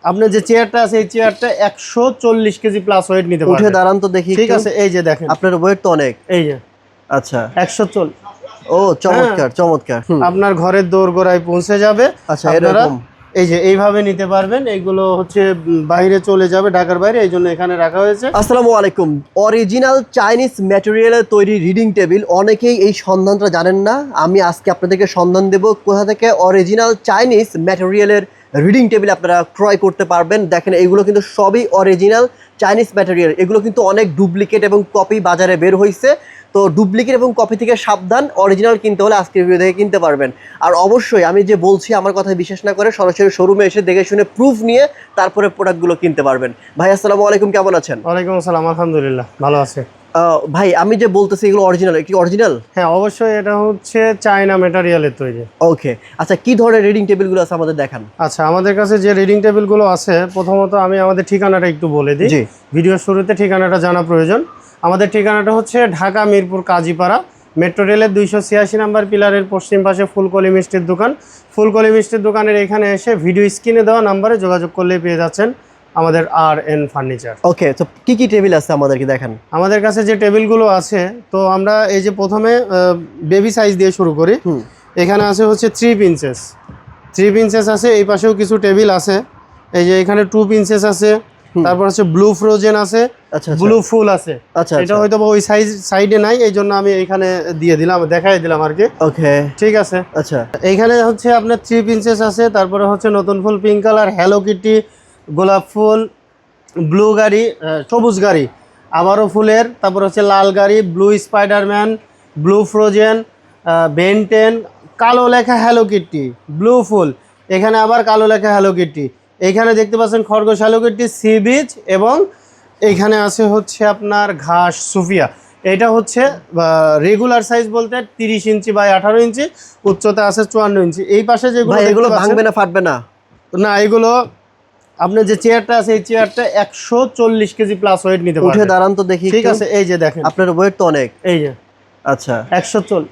আপনার যে চেয়ারটা আছে এই চেয়ারটা 140 কেজি প্লাস ওয়েট নিতে পারবে। উঠে দাঁড়ান তো দেখি। ঠিক আছে, এই যে দেখেন আপনার ওয়েট তো অনেক। এই যে আচ্ছা 140। ও চমৎকার চমৎকার। আপনার ঘরের দোরগোড়ায় পৌঁছে যাবে। আচ্ছা আপনারা এরকম এই যে এইভাবে নিতে পারবেন। এইগুলো হচ্ছে বাইরে চলে যাবে, ঢাকার বাইরে, এই জন্য এখানে রাখা হয়েছে। আসসালামু আলাইকুম। অরিজিনাল চাইনিজ ম্যাটেরিয়ালের তৈরি রিডিং টেবিল, অনেকেই এই সন্ধানটা জানেন না। আমি আজকে আপনাদেরকে সন্ধান দেব কোথা থেকে অরিজিনাল চাইনিজ ম্যাটেরিয়ালের রিডিং টেবিল আপনারা ক্রয় করতে পারবেন। দেখেন এইগুলো কিন্তু সবই অরিজিনাল চাইনিজ ম্যাটেরিয়াল। এগুলো কিন্তু অনেক ডুপ্লিকেট এবং কপি বাজারে বের হয়েছে। তো ডুপ্লিকেট এবং কপি থেকে সাবধান, অরিজিনাল কিনতে হলে আজকের ভিডিও থেকে কিনতে পারবেন। আর অবশ্যই আমি যে বলছি আমার কথা বিশ্বাস না করে সরাসরি শোরুমে এসে দেখে শুনে প্রুফ নিয়ে তারপরে প্রোডাক্টগুলো কিনতে পারবেন। ভাই আসসালামু আলাইকুম, কেমন আছেন? ওয়ালাইকুম আসসালাম, আলহামদুলিল্লাহ ভালো আছে। ভাই আমি যে বলতেছি এগুলো অরিজিনাল, কি অরিজিনাল? হ্যাঁ অবশ্যই, এটা হচ্ছে চায়না ম্যাটেরিয়ালের তৈরি। ওকে আচ্ছা, কি ধরনের রিডিং টেবিলগুলো আছে আমাদের দেখান। আচ্ছা, আমাদের কাছে যে রিডিং টেবিলগুলো আছে, প্রথমত আমি আমাদের ঠিকানাটা একটু বলে দিই। ভিডিওর শুরুতে ঠিকানাটা জানা প্রয়োজন। আমাদের ঠিকানাটা হচ্ছে ঢাকা মিরপুর কাজীপাড়া, মেট্রো রেলের 286 নাম্বার পিলারের পশ্চিম পাশে ফুলকলি মিষ্টির দোকান। ফুলকলি মিষ্টির দোকানের এখানে এসে ভিডিও স্ক্রিনে দেওয়া নাম্বারে যোগাযোগ করলেই পেয়ে যাচ্ছেন আমাদের আর.এন ফার্নিচার। ওকে, তো কি কি টেবিল আছে আমাদেরকে দেখান। আমাদের কাছে যে টেবিলগুলো আছে, তো আমরা এই যে প্রথমে বেবি সাইজ দিয়ে শুরু করি। এখানে আছে হচ্ছে 3 পিঞ্চেস, 3 পিঞ্চেস আছে। এই পাশেও কিছু টেবিল আছে, এই যে এখানে 2 পিঞ্চেস আছে। তারপর হচ্ছে ব্লু ফ্রোজেন আছে, ব্লু ফুল আছে। আচ্ছা, এটা হয়তো ওই সাইডে নাই, এই জন্য আমি এইখানে দিয়ে দিলাম, দেখাই দিলাম আর কি। ওকে ঠিক আছে। আচ্ছা, এইখানে হচ্ছে আপনার 3 পিঞ্চেস আছে। তারপরে হচ্ছে নতুন ফুল পিঙ্ক কালার, হ্যালো কিটি, গোলাপ ফুল, ব্লু গাড়ি, সবুজ গাড়ি, আবারও ফুলের। তারপর হচ্ছে লাল গাড়ি, blue Spiderman, blue frozen, Ben 10, কালো লেখা হ্যালো কিটি, ব্লু ফুল, এখানে আবার কালো লেখা হ্যালো কিটি। এইখানে দেখতে পাচ্ছেন খরগোশ হ্যালো কিটি, সি বিচ, এবং এইখানে আছে হচ্ছে আপনার ঘাস সুফিয়া। এটা হচ্ছে রেগুলার সাইজ বলতে 30 ইঞ্চি বাই 18 ইঞ্চি, উচ্চতা আছে 54 ইঞ্চি। এই পাশে যেগুলো এগুলো ভাঙবে না, ফাটবে না? না, এগুলো আপনার যে চেয়ারটা আছে এই চেয়ারটা 140 কেজি প্লাস ওয়েট নিতে পারবে। উঠে দাঁড়ান তো দেখি। ঠিক আছে, এই যে দেখেন আপনার ওয়েট তো অনেক। এই যে আচ্ছা 140।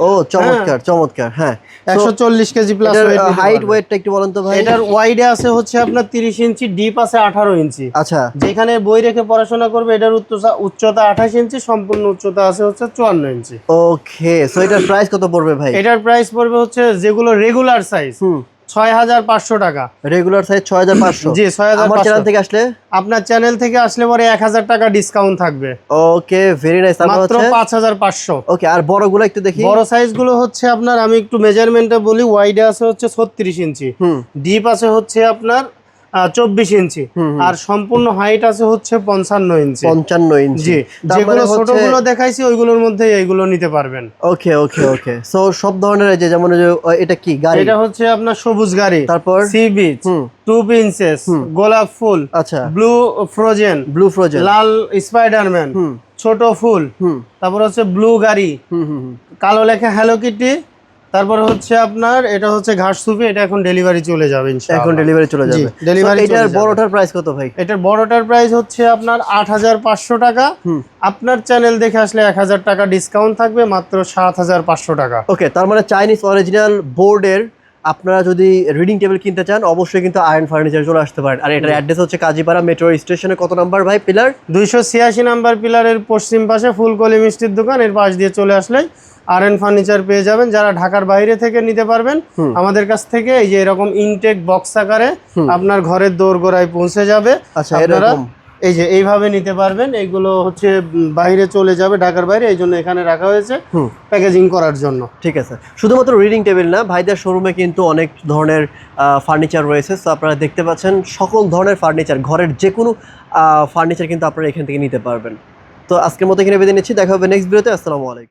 ও চমৎকার চমৎকার। হ্যাঁ 140 কেজি প্লাস ওয়েট। হাইট ওয়েটটা একটু বলেন তো ভাই। এটার ওয়াইডে আছে হচ্ছে আপনার 30 ইঞ্চি, ডিপ আছে 18 ইঞ্চি। আচ্ছা, যেখানে বই রেখে পড়াশোনা করবে এটার উচ্চতা 28 ইঞ্চি, সম্পূর্ণ উচ্চতা আছে হচ্ছে 54 ইঞ্চি। ওকে, সো এটার প্রাইস কত পড়বে ভাই? এটার প্রাইস পড়বে হচ্ছে যেগুলো রেগুলার সাইজ 6500 টাকা। Regular size 6500। জি 6500। আমার চ্যানেল থেকে আসলে, আপনার চ্যানেল থেকে আসলে পরে 1000 টাকা ডিসকাউন্ট থাকবে। Okay very nice. মাত্র 5500। ওকে, আর বড়গুলো একটু দেখি। বড় সাইজগুলো হচ্ছে আপনার, আমি একটু মেজারমেন্টটা বলি। ওয়াইডে আছে হচ্ছে 36 ইঞ্চি, ডিপ আছে হচ্ছে আপনার 24 ইঞ্চি, আর সম্পূর্ণ হাইট আছে হচ্ছে 55 ইঞ্চি। 55 ইঞ্চি। জি, যেগুলো ছোটগুলো দেখাইছি ওইগুলোর মধ্যে এইগুলো নিতে পারবেন। ওকে ওকে ওকে, সো সব ধরনের, এই যে যেমন এটা কি গাড়ি? এটা হচ্ছে আপনার সবুজ গাড়ি, তারপর সি বিচ, 2 পিঞ্চেস, গোলাপ ফুল, আচ্ছা, ব্লু ফ্রোজেন, লাল স্পাইডারম্যান, ছোট ফুল, তারপর হচ্ছে ব্লু গাড়ি, কালো লেখা হ্যালো কিটি, তারপর হচ্ছে আপনার এটা হচ্ছে ঘাস সুপি। এটা এখন ডেলিভারি চলে যাবে ইনশাআল্লাহ। এখন ডেলিভারি চলে যাবে। ডেলিভারি। এটার বড়টার প্রাইস কত ভাই? এটার বড়টার প্রাইস হচ্ছে আপনার 8500 টাকা। আপনার চ্যানেল দেখে আসলে 1000 টাকা ডিসকাউন্ট থাকবে, মাত্র 7500 টাকা। ওকে, তার মানে চাইনিজ অরিজিনাল বোর্ডের আপনারা যদি রিডিং টেবিল কিনতে চান অবশ্যই কিন্তু আর.এন ফার্নিচার চলে আসতে পারেন। আর এটার অ্যাড্রেস হচ্ছে কাজীপাড়া মেট্রো স্টেশনে কত নাম্বার ভাই? পিলার 286 নাম্বার পিলারের পশ্চিম পাশে ফুলকলি মিষ্টির দোকান। এর পাশ দিয়ে চলে আসলে আর.এন ফার্নিচার পেয়ে যাবেন। যারা ঢাকার বাইরে থেকে নিতে পারবেন আমাদের কাছ থেকে এই যে এরকম ইনটেক বক্স আকারে আপনার ঘরের দোরগোড়ায় পৌঁছে যাবে। আচ্ছা, এরকম এই যে এইভাবে নিতে পারবেন। এইগুলো হচ্ছে বাইরে চলে যাবে, ঢাকার বাইরে, এই জন্য এখানে রাখা হয়েছে প্যাকেজিং করার জন্য। ঠিক আছে, শুধুমাত্র রিডিং টেবিল না, ভাইদের শোরুমে কিন্তু অনেক ধরনের ফার্নিচার রয়েছে। তো আপনারা দেখতে পাচ্ছেন সকল ধরনের ফার্নিচার, ঘরের যে কোনো ফার্নিচার কিন্তু আপনারা এখান থেকে নিতে পারবেন। তো আজকের মতো এখানে বিদায় নিচ্ছি, দেখা হবে নেক্সট ভিডিওতে। আসসালামু আলাইকুম।